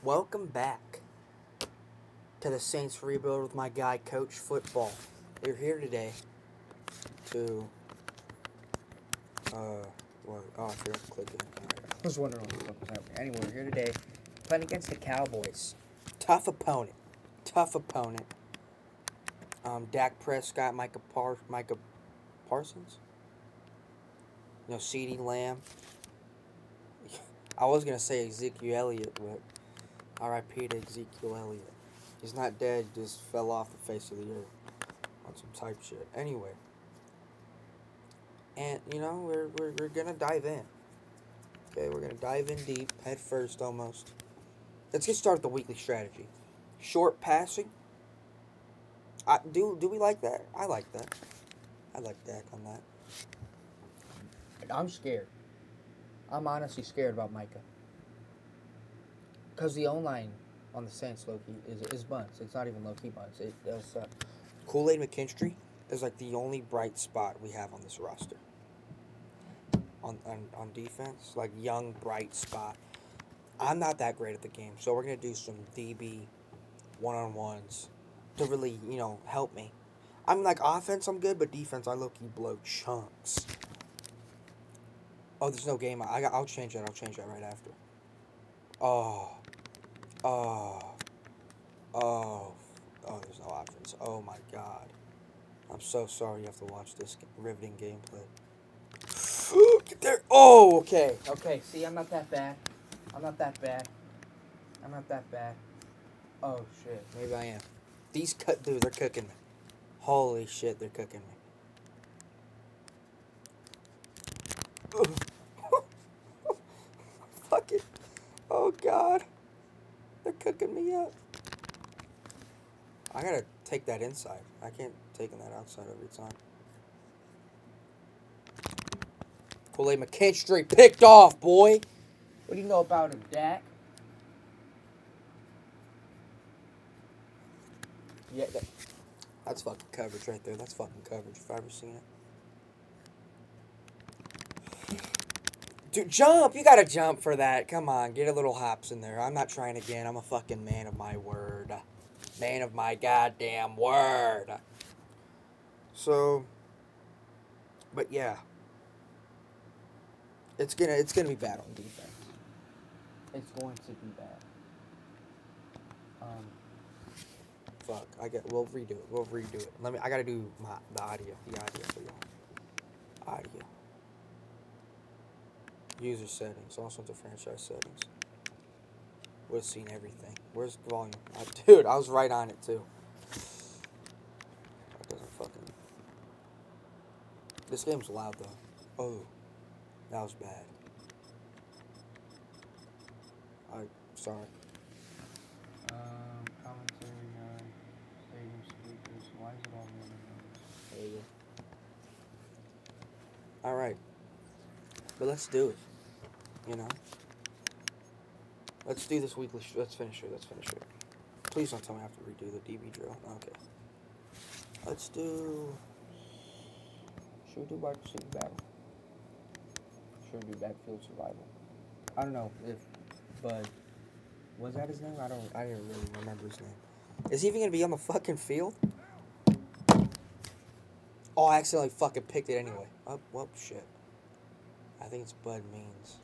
Welcome back to the Saints Rebuild with my guy, Coach Football. We're here today to, what? Oh, I forgot to click it. I was wondering what the fuck was happening. Anyway, we're here today playing against the Cowboys. Tough opponent. Tough opponent. Dak Prescott, Micah Parsons? CeeDee Lamb. I was going to say Ezekiel Elliott, but RIP to Ezekiel Elliott. He's not dead, just fell off the face of the earth on some type shit. Anyway. And, we're going to dive in. Okay, we're going to dive in deep, head first almost. Let's get started with the weekly strategy. Short passing. Do we like that? I like that. I like Dak on that. I'm scared. I'm honestly scared about Micah. Because the O-line on the Saints, low-key, is bunts. It's not even low-key bunts. It does suck. Kool-Aid McKinstry is like the only bright spot we have on this roster. On defense, like young, bright spot. I'm not that great at the game, so we're going to do some DB one-on-ones to really, help me. I'm like offense, I'm good, but defense, I low-key blow chunks. Oh, there's no game. I'll change that. I'll change that right after. Oh. There's no offense. Oh my god. I'm so sorry you have to watch this riveting gameplay. Get there. Oh, okay. Okay, see, I'm not that bad. I'm not that bad. Oh, shit. Maybe I am. Dude, they're cooking me. Holy shit, they're cooking me. Fuck it. Oh, God. They're cooking me up. I gotta take that inside. I can't take that outside every time. Kool-Aid McKinstry picked off, boy. What do you know about him, Dak? Yeah, that's fucking coverage right there. That's fucking coverage if I've ever seen it. Dude, jump! You gotta jump for that. Come on, get a little hops in there. I'm not trying again. I'm a fucking man of my word. Man of my goddamn word. So, but yeah. It's gonna be bad on defense. It's going to be bad. Fuck. We'll redo it. I gotta do the audio for y'all. Audio. User settings. Also to franchise settings. Would have seen everything. Where's the volume? Dude, I was right on it too. That doesn't fucking. This game's loud though. Oh, that was bad. I'm sorry. Commentary on stadium speakers. Why is it all running? There you go. All right, but let's do it. You know. Let's do this weekly. Let's finish it. Please don't tell me I have to redo the DB drill. Okay. Let's do. Should we do wide receiver battle? Should we do backfield survival? I don't know if Bud was that his name. I didn't really remember his name. Is he even gonna be on the fucking field? Oh, I accidentally fucking picked it anyway. Oh, well, shit. I think it's Bud Means.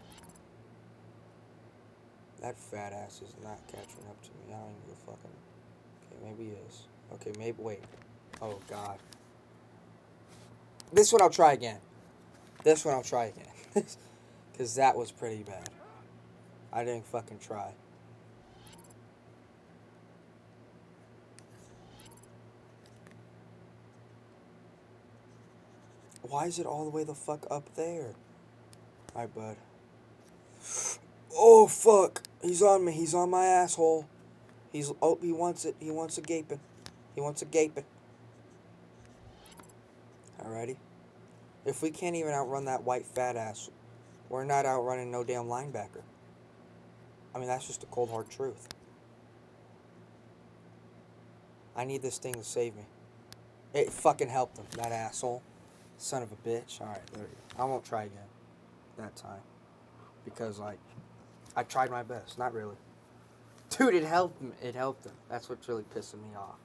That fat ass is not catching up to me. I don't even give a fucking. Okay, maybe he is. Okay, maybe. Wait. Oh, God. This one I'll try again. Because that was pretty bad. I didn't fucking try. Why is it all the way the fuck up there? Alright, bud. Oh, fuck. He's on me. He's on my asshole. He wants it. He wants a gaping. Alrighty. If we can't even outrun that white fat ass, we're not outrunning no damn linebacker. I mean, that's just the cold hard truth. I need this thing to save me. It fucking helped him, that asshole. Son of a bitch. Alright, there you go. I won't try again that time. Because, I tried my best. Not really. Dude, it helped him. It helped him. That's what's really pissing me off.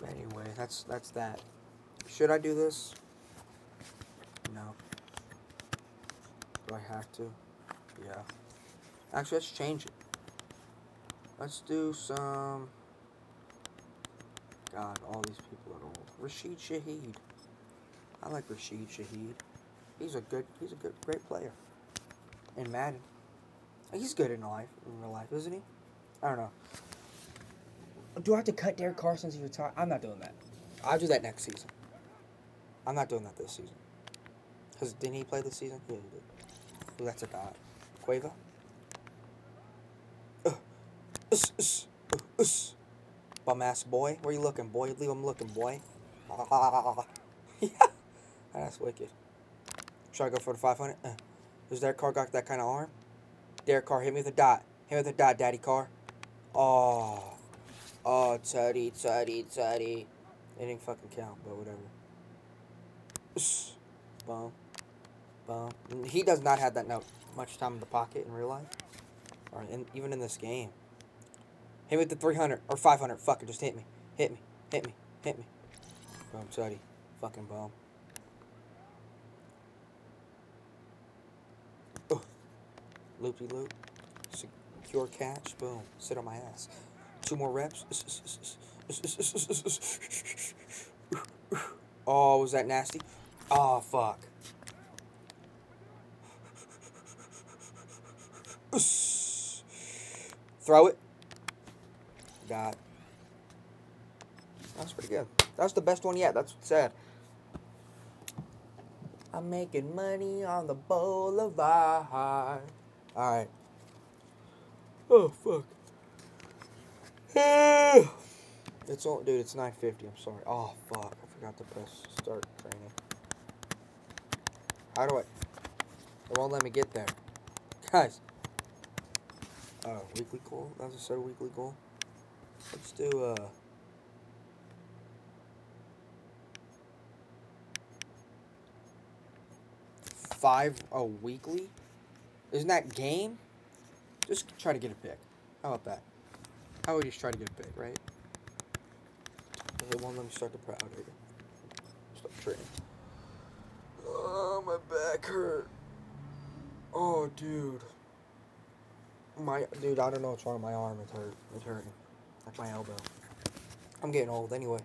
Anyway, that's that. Should I do this? No. Do I have to? Yeah. Actually, let's change it. Let's do some... God, all these people are old. Rashid Shaheed. I like Rashid Shaheed. He's a great player. In Madden. He's good in real life, isn't he? I don't know. Do I have to cut Derek Carr since he retired? I'm not doing that. I'll do that next season. I'm not doing that this season. Because didn't he play this season? Yeah, he did. Ooh, that's a god. Quavo? Bum ass boy. Where you looking, boy? Leave him looking, boy. Yeah. That's wicked. Should I go for the 500? Does Derek Carr got that kind of arm? Derek Carr, hit me with a dot. Hit me with a dot, Daddy Carr. Oh. Oh, tutty. It didn't fucking count, but whatever. Boom. Boom. He does not have that much time in the pocket in real life. Or even in this game. Hit me with the 300 or 500. Fuck it, just hit me. Hit me. Boom, tutty. Fucking boom. Loopy-loop. Secure catch. Boom. Sit on my ass. 2 more reps. Oh, was that nasty? Oh, fuck. Throw it. God. That's pretty good. That's the best one yet. That's what's sad. I'm making money on the boulevard. Alright. Oh, fuck. It's all, dude, it's 9:50. I'm sorry. Oh, fuck. I forgot to press start training. How do I... It won't let me get there. Guys. Weekly goal? That's a set weekly goal. Let's do, 5 a weekly? Isn't that game? Just try to get a pick. How about that? How would you just try to get a pick, right? It won't let me start the proud here. Stop training. Oh, my back hurt. Oh, dude. Dude, I don't know what's wrong with my arm. It's hurting. Like my elbow. I'm getting old anyway.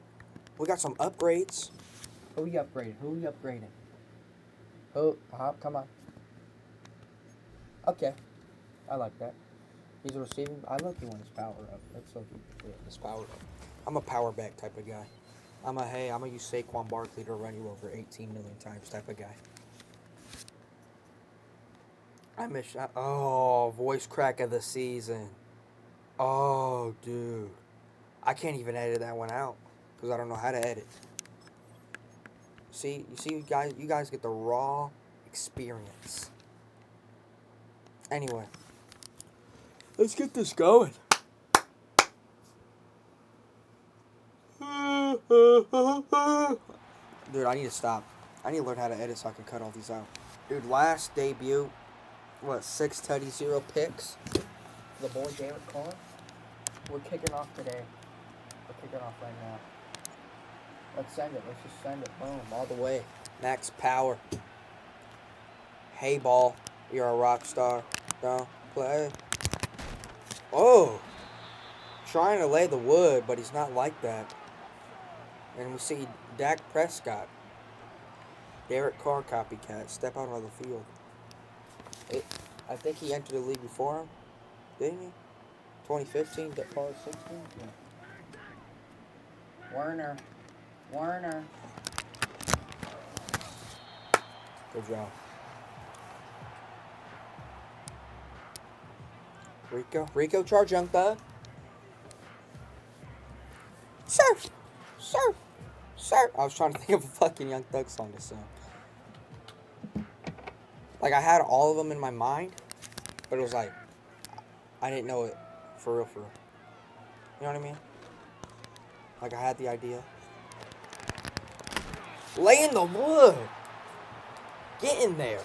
We got some upgrades. Who you upgrading? Oh, come on. Okay. I like that. He's a receiving. I look when his power up. Let's look at his power up. I'm a power back type of guy. I'm gonna use Saquon Barkley to run you over 18 million times type of guy. Voice crack of the season. Oh, dude. I can't even edit that one out because I don't know how to edit. You guys get the raw experience. Anyway, let's get this going. Dude, I need to stop. I need to learn how to edit so I can cut all these out. Dude, last debut, 6 tutties, 0 picks. The boy Derek Carr. We're kicking off today. We're kicking off right now. Let's send it. Let's just send it. Boom, all the way. Max power. Hey, ball. You're a rock star. Don't play. Oh. Trying to lay the wood, but he's not like that. And we see Dak Prescott. Derek Carr copycat. Step out on the field. I think he entered the league before him. Didn't he? 2015, Derek Carr 16? Yeah. Werner. Good job. Rico, charge, young thug. Surf. I was trying to think of a fucking Young Thug song to sing. Like, I had all of them in my mind, but it was like, I didn't know it for real. You know what I mean? Like, I had the idea. Lay in the wood. Get in there.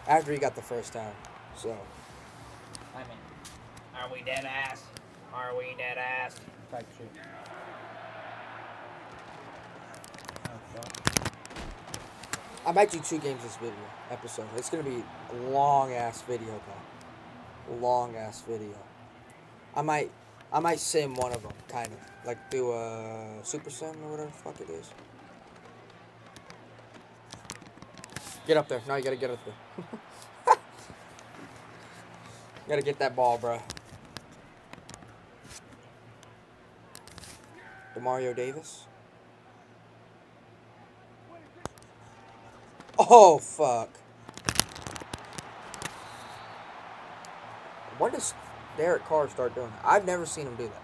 After he got the first down. So, Are we dead ass? Are we dead ass? Type shit. Oh, fuck. I might do 2 games this video episode. It's gonna be a long ass video though. Long ass video. I might sim one of them, kind of like do a super sim or whatever the fuck it is. Get up there. No, you gotta get up there. You gotta get that ball, bro. Demario Davis. Oh, fuck. When does Derek Carr start doing that? I've never seen him do that.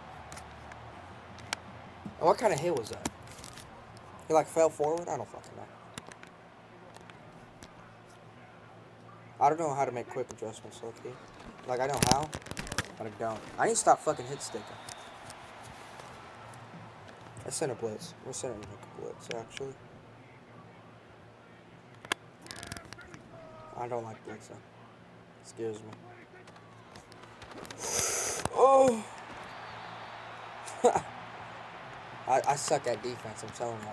And what kind of hit was that? He like fell forward? I don't fucking know. I don't know how to make quick adjustments, okay? Like, I know how, but I don't. I need to stop fucking hit sticking. I sent a blitz. We're sending a blitz, actually. I don't like blitzing. It scares me. Oh! I suck at defense, I'm telling you.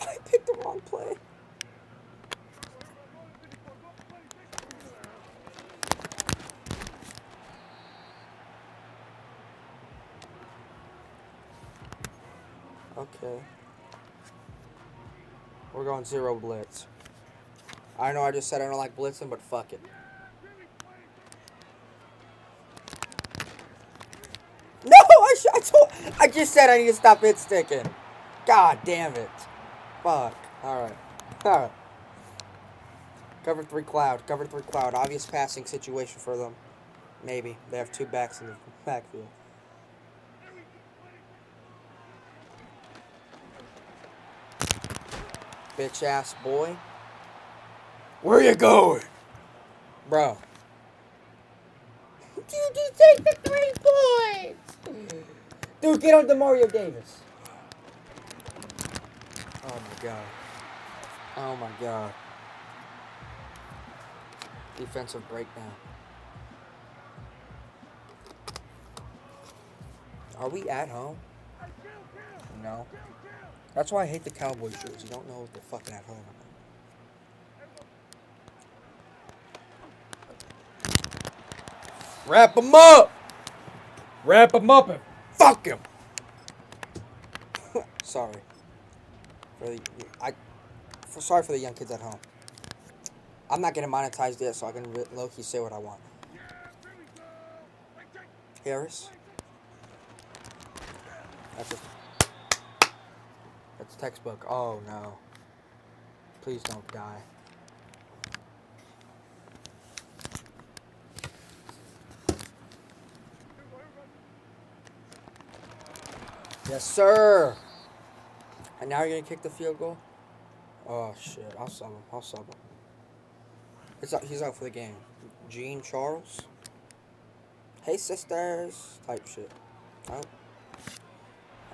I picked the wrong play. Okay. We're going 0 blitz. I know I just said I don't like blitzing, but fuck it. No, I just said I need to stop hit sticking. God damn it. Fuck. Alright. Alright. Cover 3 cloud. Cover 3 cloud. Obvious passing situation for them. Maybe. They have 2 backs in the backfield. Bitch ass boy. Where you going? Bro. Dude, just take the 3 points. Dude, get on Demario Davis. Oh my god. Oh my god. Defensive breakdown. Are we at home? No. That's why I hate the Cowboys shirts. You don't know if they're fucking at home or not. Wrap them up! Wrap them up and fuck him! Sorry. Sorry for the young kids at home. I'm not getting monetized yet, so I can low-key say what I want. Harris. That's textbook. Oh no. Please don't die. Yes, sir. And now you're gonna kick the field goal? Oh shit. I'll sub him. He's out for the game. Gene Charles. Hey sisters. Type shit. Oh.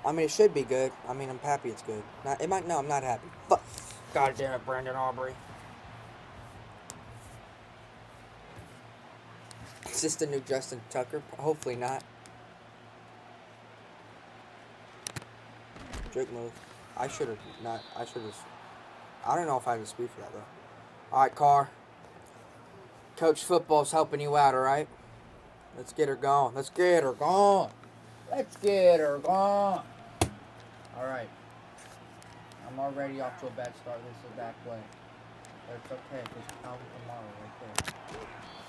I mean, it should be good. I mean, I'm happy it's good. No, I'm not happy. Fuck. God damn it, Brandon Aubrey. Is this the new Justin Tucker? Hopefully not. Drake move. I should have. I don't know if I have the speed for that, though. Alright, Carr. Coach Football's helping you out, alright? Let's get her going. Let's get her going. Alright. I'm already off to a bad start. This is a bad play. But it's okay, because I'll tomorrow right there.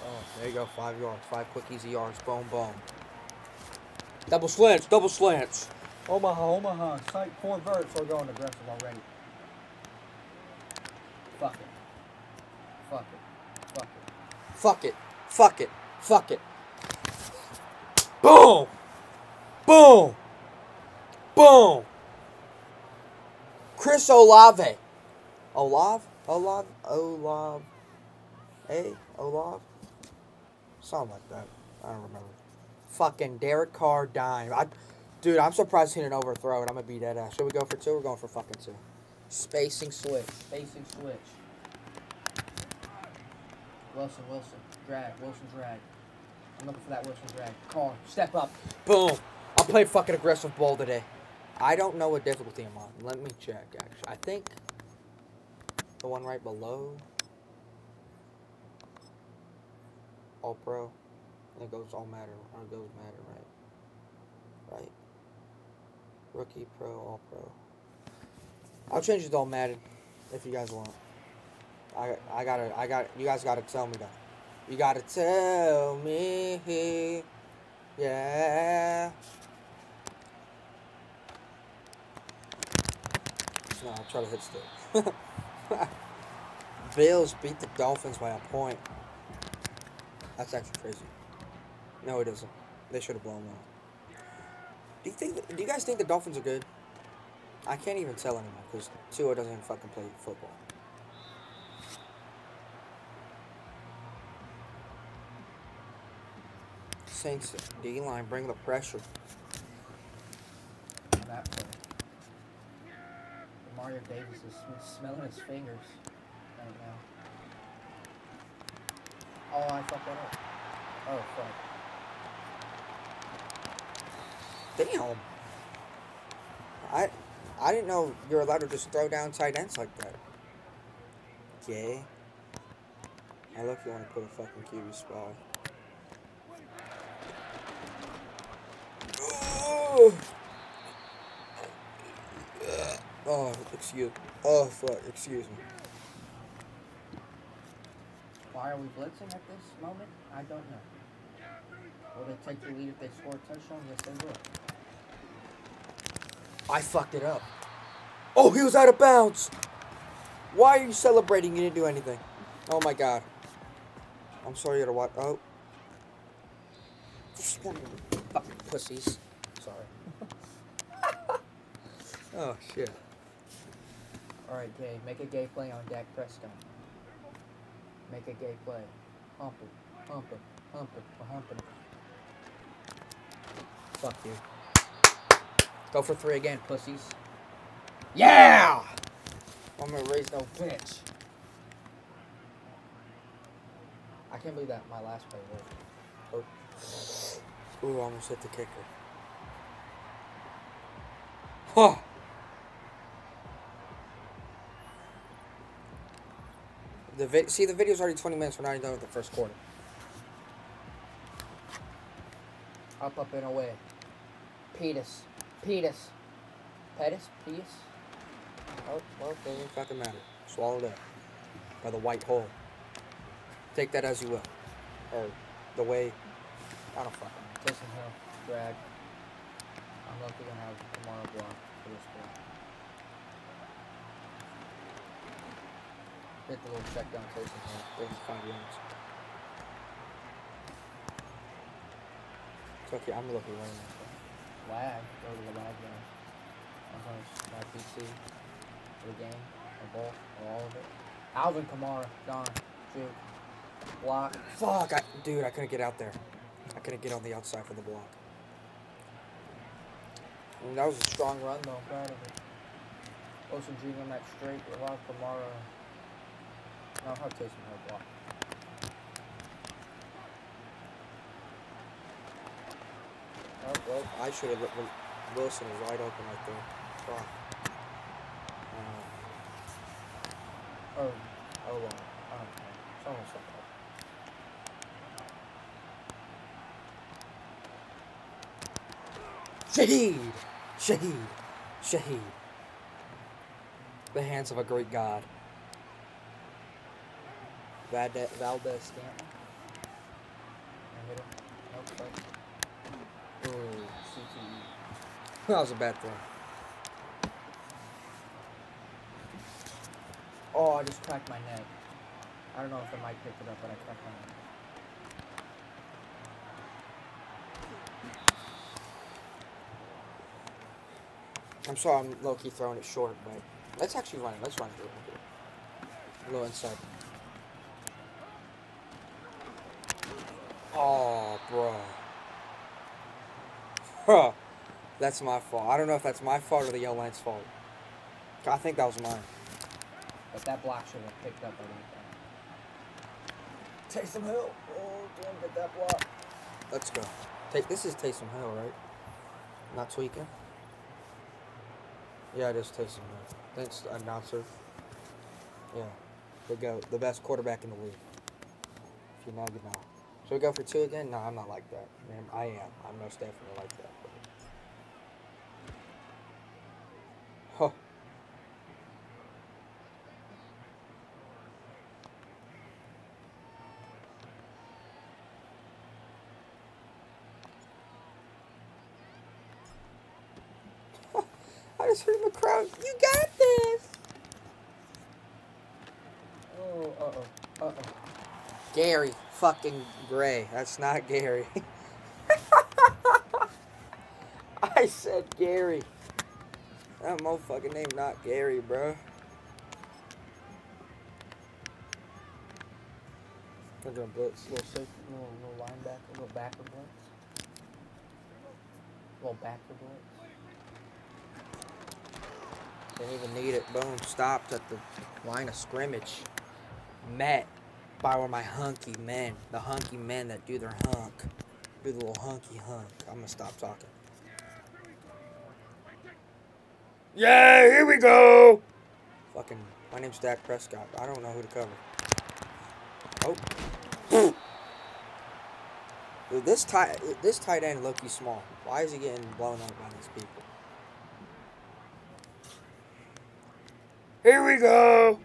Oh, there you go. 5 yards. 5 quick, easy yards. Boom, boom. Double slants. Omaha. Sight 4 verts. We're going aggressive already. Fuck it. Boom. Chris Olave. Olave? Something like that. I don't remember. Fucking Derek Carr dime. Dude, I'm surprised he didn't overthrow it. I'm gonna beat that ass. Should we go for 2? We're going for fucking 2. Spacing switch. Wilson. Drag. Wilson drag. I'm looking for that Wilson drag. Come on. Step up. Boom. I played fucking aggressive ball today. I don't know what difficulty I'm on. Let me check, actually. I think the one right below. All Pro. And it goes all matter. Or it goes matter, right? Right. Rookie Pro, All Pro. I'll change it to all Madden if you guys want. You guys gotta tell me though. You gotta tell me. Yeah. No, I'll try to hit still. Bills beat the Dolphins by a point. That's actually crazy. No, it isn't. They should have blown that. Do you guys think the Dolphins are good? I can't even tell anymore because Tua doesn't even fucking play football. Saints D-line, bring the pressure. That play. Mario Davis is smelling his fingers right now. Oh, I fucked that up. Oh, fuck. Damn. I didn't know you're allowed to just throw down tight ends like that. Yeah. I look, you want to put a fucking QB spy. Oh, excuse me. Why are we blitzing at this moment? I don't know. Will they take the lead if they score a touchdown? Yes, they will. I fucked it up. Oh, he was out of bounds. Why are you celebrating? You didn't do anything. Oh my god. I'm sorry you had to watch. Oh. Fucking pussies. Sorry. Oh, shit. Alright, Gay. Make a gay play on Dak Prescott. Make a gay play. Hump it. Hump it. Hump it. We're humping it. Fuck you. Go for 3 again, pussies. Yeah! I'm gonna raise no bitch. I can't believe that my last play worked. Oh. Ooh, I almost hit the kicker. Huh. See, the video's already 20 minutes. We're not even done with the first quarter. Up, and away. Pettis. Oh, well, doesn't fucking matter. Swallowed up. By the white hole. Take that as you will. Or the way. I don't fucking know. Taysom Hill. Drag. I'm lucky to have Kamara block for this play. Hit the little check down Taysom Hill. 35 yards. It's okay, I'm looking right now. Lag. Go to the lag zone. I'm going to my PC for the game, or both, or all of it. Alvin Kamara, gone. Juke. Block. Fuck, dude, I couldn't get out there. I couldn't get on the outside for the block. I mean, that was a strong run, though. I'm proud of it. Wilson Jr. on that straight. A lot of Kamara. No, how Taysom Hill block. Oh, well, I should have. Wilson is wide open right there. Fuck. Oh, long. I don't know. It's almost like that. Shaheed. The hands of a great god. Valdez Stanton. I hit him. Nope, sorry. Ooh. CTE. That was a bad throw. Oh, I just cracked my neck. I don't know if the mic picked it up, but I cracked my neck. I'm sorry I'm low-key throwing it short, but let's actually run it. Let's run it. A little inside. Oh, bro. Huh. That's my fault. I don't know if that's my fault or the yellow line's fault. I think that was mine. But that block should have picked up everything. Taysom Hill. Oh, damn, get that block. Let's go. This is Taysom Hill, right? Not tweaking? Yeah, it is Taysom Hill. Thanks, announcer. Yeah. The best quarterback in the league. If you know, you know. Should we go for 2 again? No, I'm not like that. Man, I am. I'm most definitely like that. Huh. I just heard the crowd. You got this. Oh, uh-oh. Gary fucking Gray. That's not Gary. I said Gary. That motherfucking name not Gary, bro. I'm gonna blitz. Little linebacker, little backer blitz. Little backer blitz. Didn't even need it. Boom. Stopped at the line of scrimmage. Met by one of my hunky men. The hunky men that do their hunk. Do the little hunky hunk. I'm gonna stop talking. Yeah, here we go. Fucking, my name's Dak Prescott. I don't know who to cover. Oh. Dude, this tight end low-key small. Why is he getting blown up by these people? Here we go.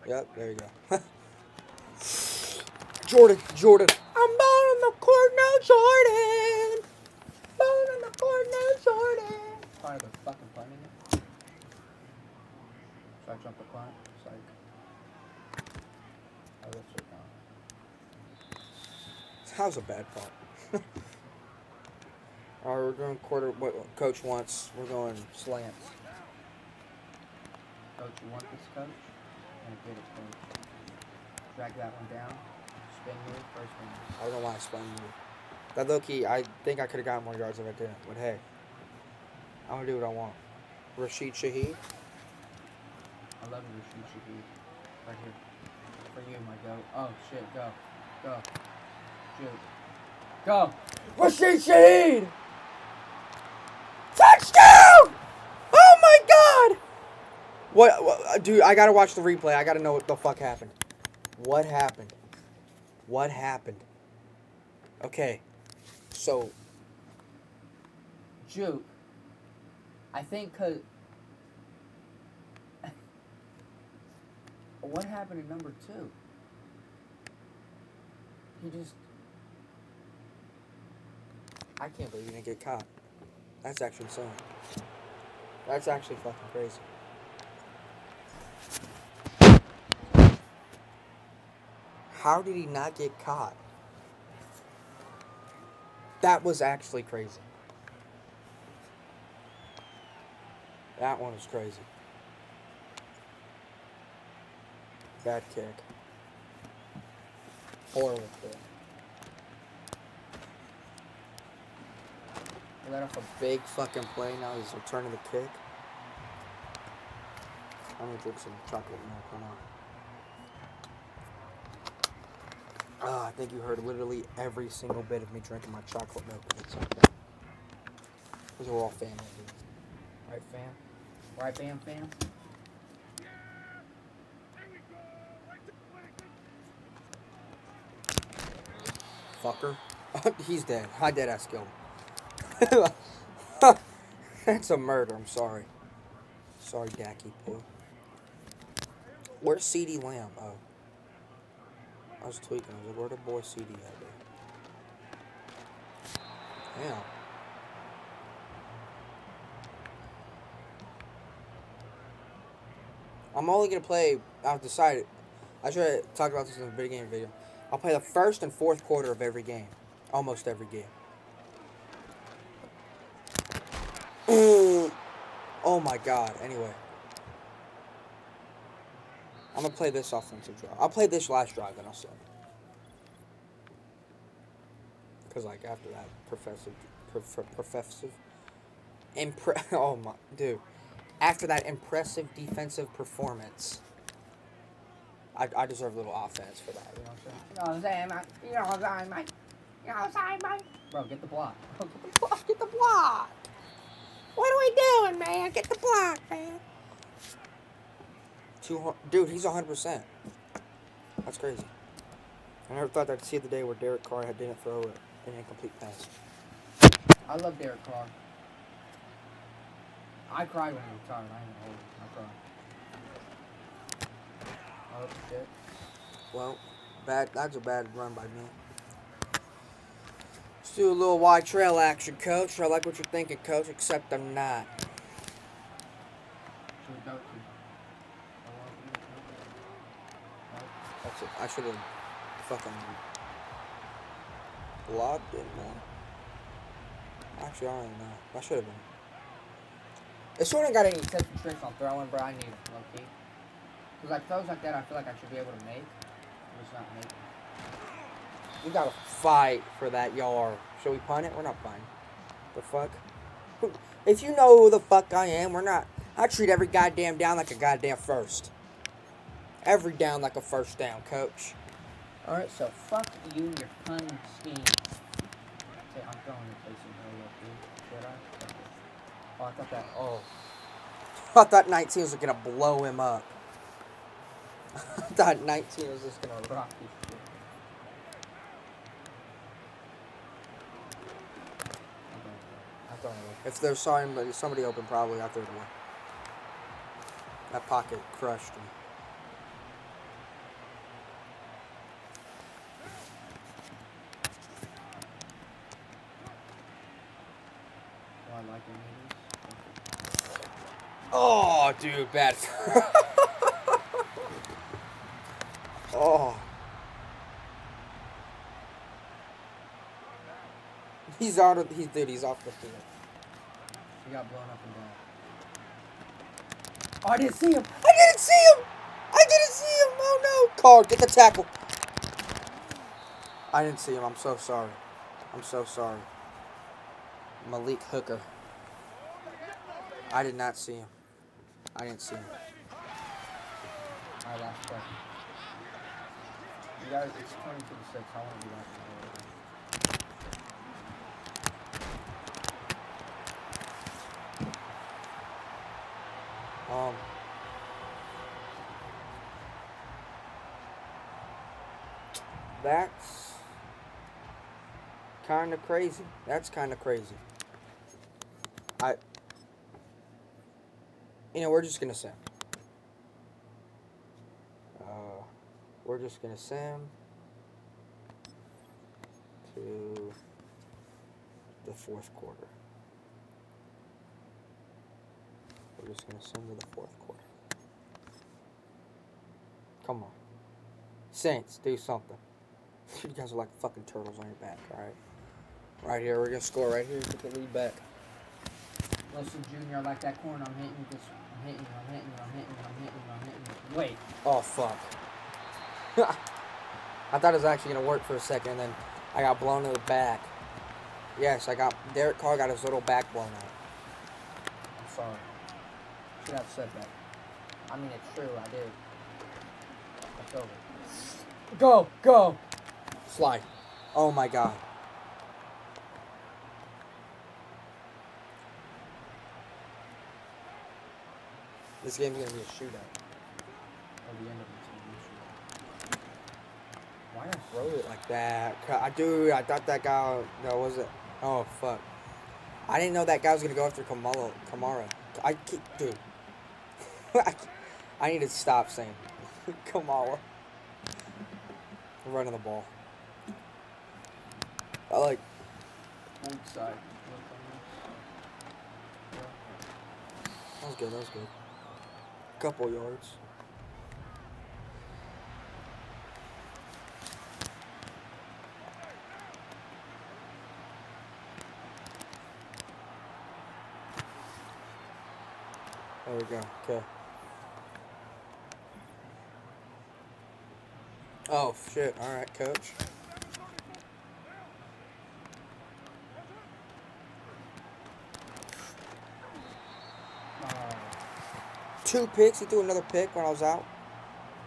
Yep, there you go. Jordan. I'm ball on the court now, Jordan. Ball on the court now, Jordan. Probably they're fucking punting it. Should I jump the punt? It's like, oh, that's so down. That was a bad punt. Alright, we're going what coach wants. We're going slants. Coach, you want this, coach? And get it, coach. Drag that one down. Spin move, first one. I don't know why I spun you. That low-key, I think I could have gotten more yards if I didn't. But hey, I'm going to do what I want. Rashid Shaheed. I love you, Rashid Shaheed. Right here. For you, my goat. Oh, shit, go. Shoot. Go. Rashid Shaheed! Touchdown! Oh my god! What, dude, I gotta watch the replay. I gotta know what the fuck happened. What happened? Okay. So. Juke. I think because. What happened in number 2? He just. I can't believe you didn't get caught. That's actually insane. That's actually fucking crazy. How did he not get caught? That was actually crazy. That one was crazy. Bad kick. Horrible kick. He let off a big fucking play. Now he's returning the kick. I'm gonna drink some chocolate milk right now. I think you heard literally every single bit of me drinking my chocolate milk. Because we're all family. Right, fam? Right, fam? Fucker. He's dead. I dead ass killed him. That's a murder. I'm sorry. Sorry, Dacky Poo. Where's CeeDee Lamb? Oh. I was tweaking. I was like, where the boy CD at, dude? Damn. I'm only going to play, I've decided, I should have talked about this in the beginning video. I'll play the first and fourth quarter of every game. Almost every game. Oh my god. Anyway. I'm going to play this offensive drive. I'll play this last drive, then I'll sub. Because, like, after that, oh my, dude. After that impressive defensive performance, I deserve a little offense for that. You know what I'm saying? You know what I'm saying, mate? You know what I'm saying, mate? Bro, get the block. Get the block. What are we doing, man? Get the block, man. Dude, he's 100%. That's crazy. I never thought I'd see the day where Derek Carr didn't throw an incomplete pass. I love Derek Carr. I cried when he retired. I ain't gonna hold you. I cried. Oh, shit. Well, that's a bad run by me. Let's do a little wide trail action, Coach. I like what you're thinking, Coach, except I'm not. Should we go to? That's it. I should have fucking blocked it, man. Actually, I don't even know. I should have been. If someone got any tips and tricks on throwing, bro, I need them, low key. Because like throws like that, I feel like I should be able to make. I'm just not making. We gotta fight for that yard. Should we punt it? We're not punting. The fuck? If you know who the fuck I am, we're not. I treat every goddamn down like a goddamn first. Every down like a first down, Coach. Alright, so fuck you and your punting scheme. Okay, I'm throwing it facing her, low key. Should I? Oh, I thought that. Oh. I thought 19 was gonna blow him up. I thought 19 was just gonna Rock this shit. I thought if there's somebody open, probably out there to win. That pocket crushed him. Do I like any of these? Oh, dude, bad. Oh. He's off the field. He got blown up and down. Oh, I didn't see him! Oh no! Carr, get the tackle. I didn't see him. I'm so sorry. Malik Hooker. I did not see him. Alright, last question. You guys, it's 20 to the 6. I want to be last. That's kind of crazy. We're just gonna sim. We're just gonna sim to the fourth quarter. Come on. Saints, do something. You guys are like fucking turtles on your back, alright? Right here, we're gonna score right here, get the lead back. Listen, Junior, I like that corner. I'm hitting you. Wait. Oh, fuck. I thought it was actually gonna work for a second, and then I got blown to the back. Yes, Derek Carr got his little back blown out. I'm sorry. Should have said that. I mean, it's true, I did. It's over. Go! Slide. Oh my god. This game's gonna be a shootout. At the end of the team. Why not throw it like that? I thought that guy. No, was it? Oh fuck! I didn't know that guy was gonna go after Kamara. Dude. I need to stop saying Kamala. I'm running the ball. I like. One side. That was good. Couple yards. There we go. Okay. Oh shit! All right, coach. Two picks. He threw another pick when I was out.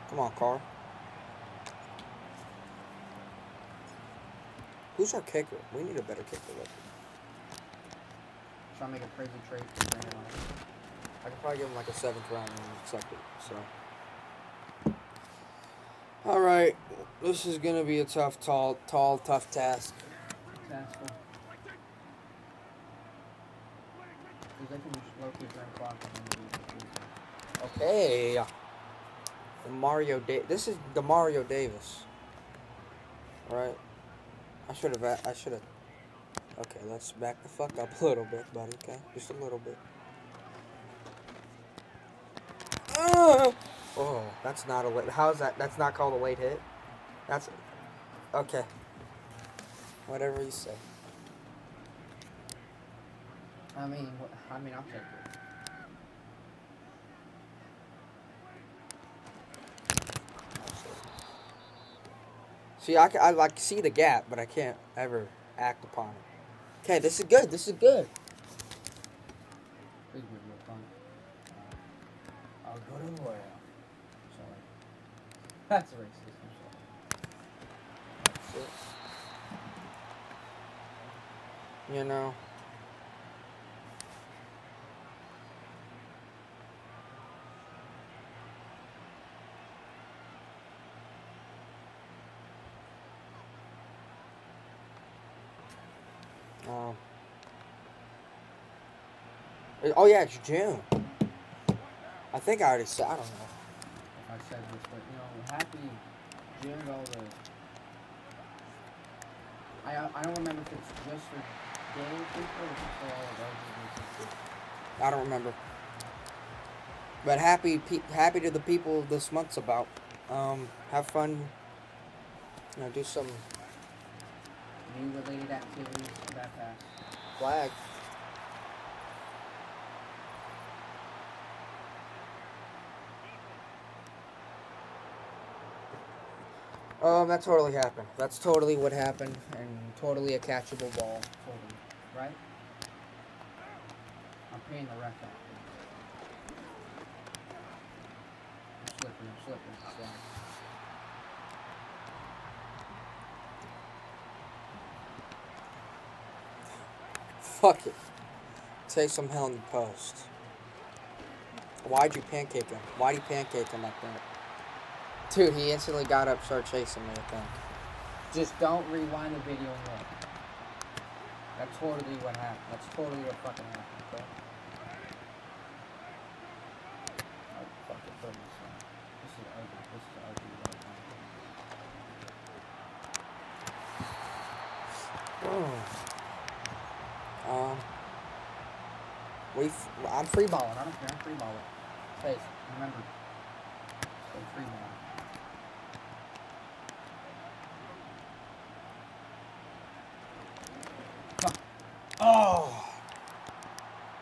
Come on, Carr. Who's our kicker? We need a better kicker. Look. Trying to make a crazy trade for Brandon. I could probably give him like a 7th round and accept it. So. All right, this is gonna be a tough task. Successful. Because they can just low-key drain clock and Okay. This is the Mario Davis. All right. I should have. Okay, let's back the fuck up a little bit, buddy. Okay, just a little bit. Oh, that's not a late. How's that? That's not called a late hit. That's okay. Whatever you say. I'll take it. See, I like see the gap, but I can't ever act upon it. Okay, this is good. This is good. Please be real fun. I'll go to the lawyer. Sorry. That's racist. That's it. You know. Oh yeah, it's June. I think I already said. I don't know. If I said this, but happy June to all the. I don't remember if it's just for gay people or just for all of LGBT people. I don't remember. But happy to the people this month's about. Have fun. Do some New related activities that pass. flag. That totally happened. That's totally what happened, and totally a catchable ball. Totally. Right? I'm paying the ref off. I'm slipping. So. Fuck it. Take some hell in the post. Why'd you pancake him? Why'd you pancake him like that? Dude, he instantly got up, started chasing me, I think. Just don't rewind the video and look. That's totally what happened. That's totally what fucking happened, okay? Oh, fuck it, throw this in. This is ugly. This is ugly I'm free balling. I don't care. I'm free balling. Space. Remember. Stay free balling. Oh.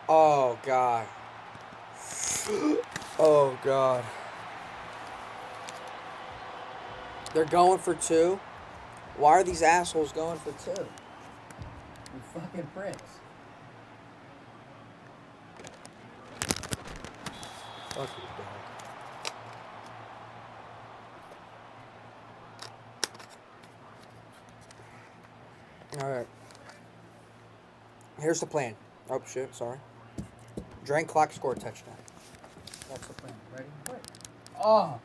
Oh, God. Oh, God. They're going for 2? Why are these assholes going for 2? You fucking pricks. Fuck you, dog. Alright. Here's the plan. Oh, shit, sorry. Drain clock, score touchdown. That's the plan. Ready? Wait. Oh!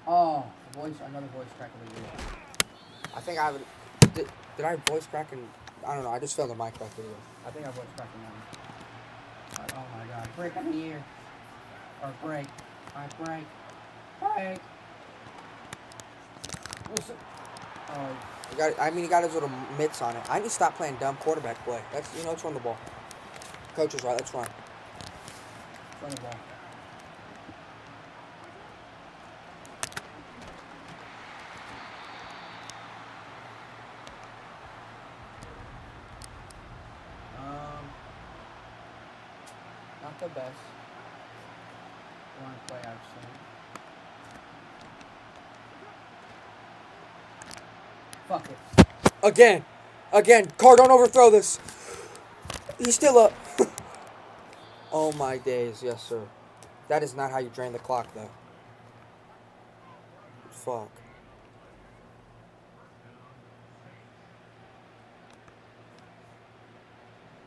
Oh! Another voice crack of the year. I think I would. Did I voice crack and. I don't know, I just filmed a Minecraft video. I think I voice cracking one. Oh my god. Break of the year. Or break. Break. Break! Listen. Oh. He got his little mitts on it. I need to stop playing dumb quarterback play. Let's run the ball. Coach is right, let's run. Run the ball. Not the best. One play I've seen. Fuck it. Again. Carr, don't overthrow this. He's still up. Oh my days, yes sir. That is not how you drain the clock though. Fuck.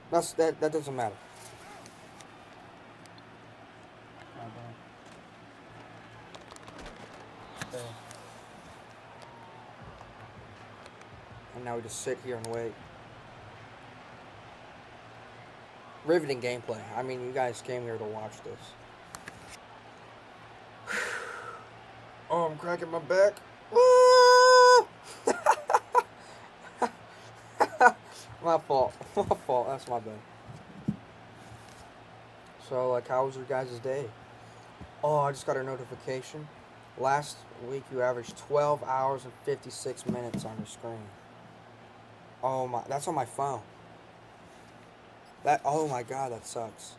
That doesn't matter. My bad. Okay. And now we just sit here and wait. Riveting gameplay. I mean, you guys came here to watch this. Oh, I'm cracking my back. My fault. My fault. That's my bad. So, like, how was your guys' day? Oh, I just got a notification. Last week you averaged 12 hours and 56 minutes on your screen. Oh my, that's on my phone. Oh my god, that sucks.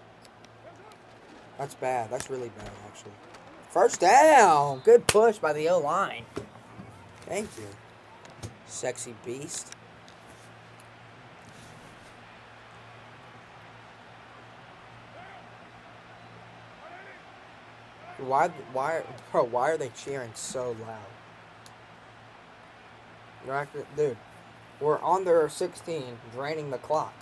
That's bad. That's really bad, actually. First down! Good push by the O-line. Thank you. Sexy beast. Why are they cheering so loud? You're acting, dude. We're on their 16, draining the clock.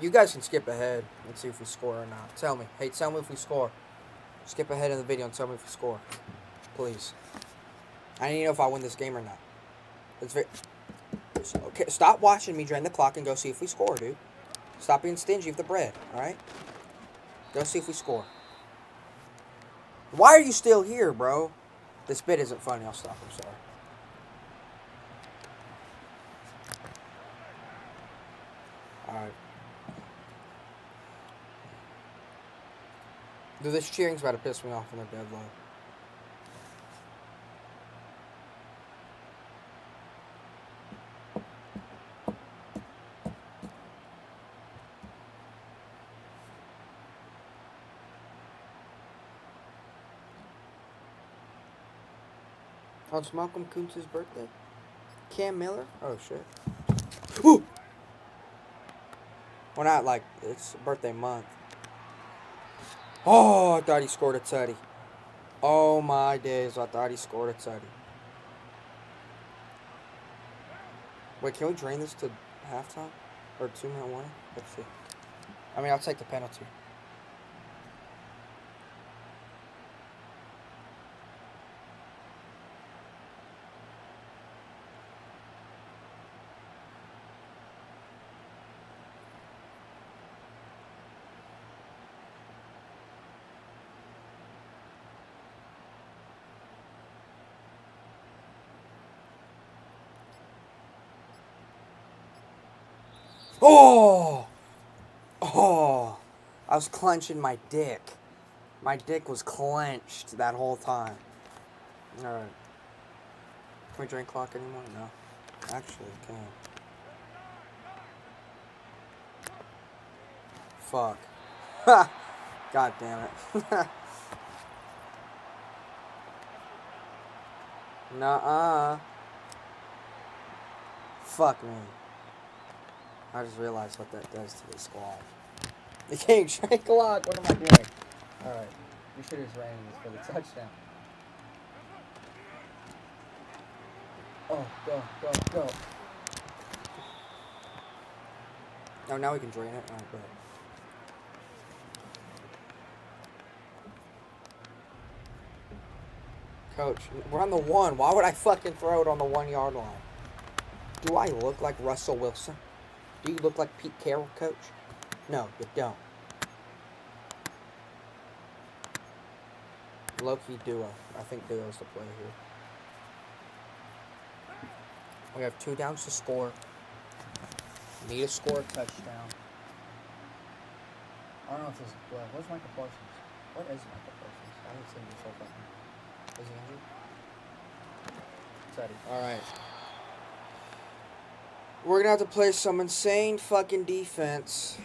You guys can skip ahead and see if we score or not. Tell me. Hey, tell me if we score. Skip ahead in the video and tell me if we score. Please. I need to know if I win this game or not. Okay, stop watching me drain the clock and go see if we score, dude. Stop being stingy with the bread, alright? Go see if we score. Why are you still here, bro? This bit isn't funny. I'll stop. I'm sorry. Alright. Dude, this cheering's about to piss me off when they're dead low. Oh, it's Malcolm Kuntz's birthday? Cam Miller? Oh, shit. Woo! Well, not like, it's birthday month. Oh, I thought he scored a tutty. Oh, my days. I thought he scored a tutty. Wait, can we drain this to halftime? Or 2-minute warning? Let's see. I mean, I'll take the penalty. Oh! Oh! I was clenching my dick. My dick was clenched that whole time. Alright. Can we drain clock anymore? No. Actually, can. Fuck. Ha! God damn it. Nuh-uh. Fuck me. I just realized what that does to the squad. You can't drain clock. What am I doing? Alright. We should have just ran this for the touchdown. Oh, go, go, go. Oh, now we can drain it? Alright, good. Coach, we're on the 1. Why would I fucking throw it on the 1-yard line? Do I look like Russell Wilson? Do you look like Pete Carroll, Coach? No, you don't. Low-key duo. I think duo's the play here. We have 2 downs to score. Need to score a touchdown. I don't know if this is blood. Where's Michael Parsons? What is Michael Parsons? I haven't seen this whole time. Is he injured? Teddy. Alright. We're gonna have to play some insane fucking defense.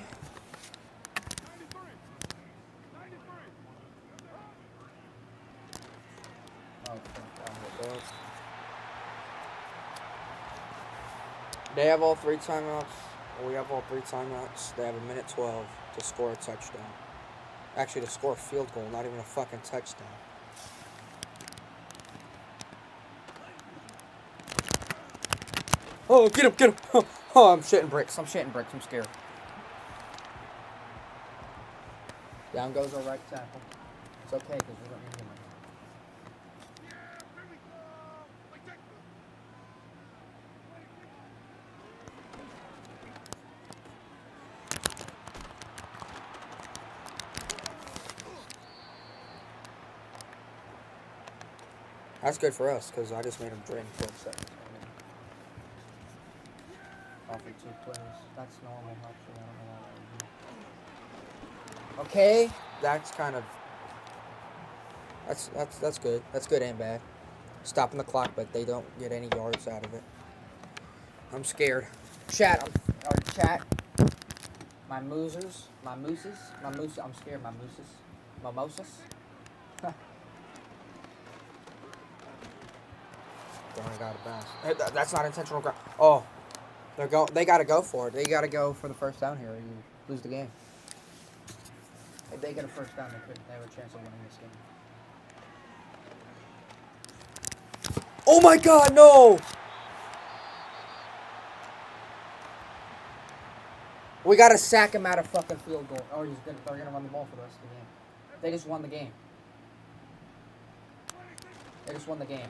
They have all 3 timeouts. We have all 3 timeouts. They have 1:12 to score a touchdown. Actually, to score a field goal, not even a fucking touchdown. Oh, get him, get him! Oh, I'm shitting bricks. I'm shitting bricks. I'm scared. Down goes our right tackle. It's okay because we don't need him. That's good for us because I just made him drain 12 seconds. Offer 2 plays. That's normal. Actually, I don't know why that would be. Okay. That's kind of that's good. That's good and bad. Stopping the clock, but they don't get any yards out of it. I'm scared. Chat. Chat. My mooses. I'm scared. My mooses. Mimosas. Darn, I got a bounce. That's not intentional ground. Oh, They gotta go for it. They gotta go for the first down here. Or you lose the game. If they get a first down, they have a chance of winning this game. Oh my God, no! We gotta sack him out of fucking field goal, or they're gonna run the ball for the rest of the game. They just won the game. They just won the game.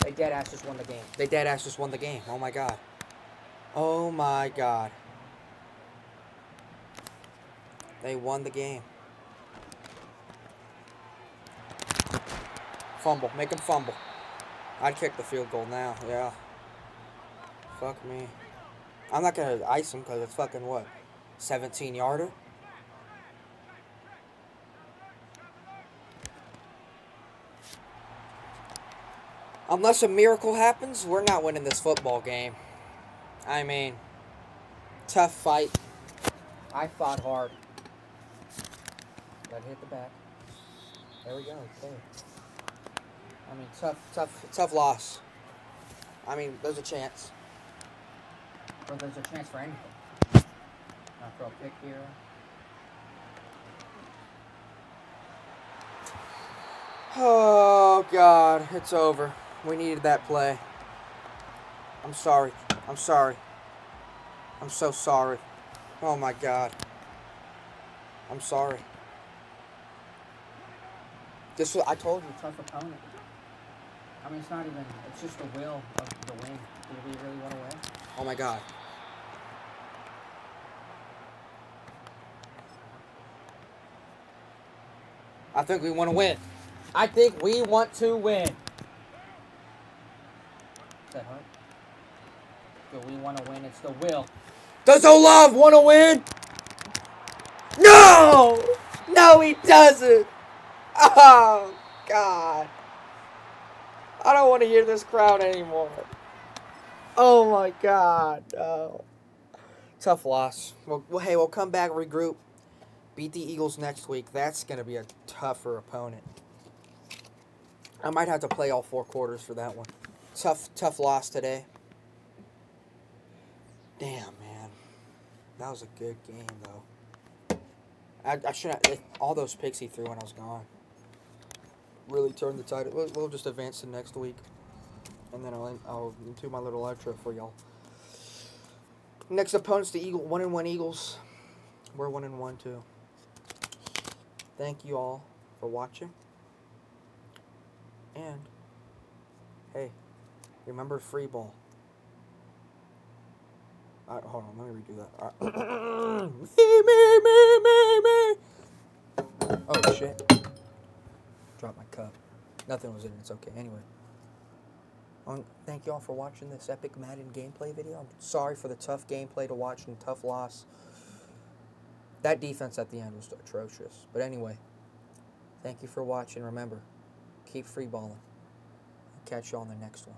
They dead ass just won the game. They dead ass just won the game. Oh my God. Oh my God. They won the game. Fumble. Make him fumble. I'd kick the field goal now. Yeah. Fuck me. I'm not gonna ice him because it's fucking what? 17-yarder? Unless a miracle happens, we're not winning this football game. I mean, tough fight. I fought hard. That hit the back. There we go. Okay. I mean, Tough loss. I mean, there's a chance. But there's a chance for anything. I'll throw a pick here. Oh, God. It's over. We needed that play. I'm sorry. I'm sorry. I'm so sorry. Oh, my God. I'm sorry. I told you. Tough opponent. I mean, it's just the will of the win. Do we really want to win? Oh, my God. I think we want to win. I think we want to win. Is that hurt? Do we want to win? It's the will. Does Olave want to win? No! No, he doesn't. Oh, God. I don't want to hear this crowd anymore. Oh, my God. No. Tough loss. Well, hey, we'll come back, regroup, beat the Eagles next week. That's going to be a tougher opponent. I might have to play all 4 quarters for that one. Tough loss today. Damn, man. That was a good game, though. I should have... All those picks he threw when I was gone really turned the tide. We'll just advance to next week. And then I'll do my little outro for y'all. Next opponent's the 1-1 Eagles. We're 1-1 too. Thank you all for watching. And hey, remember free ball. Hold on, let me redo that. Me. Oh shit! Dropped my cup. Nothing was in it. It's okay. Anyway. Thank you all for watching this epic Madden gameplay video. I'm sorry for the tough gameplay to watch and tough loss. That defense at the end was atrocious. But anyway, thank you for watching. Remember, keep free balling. Catch you on the next one.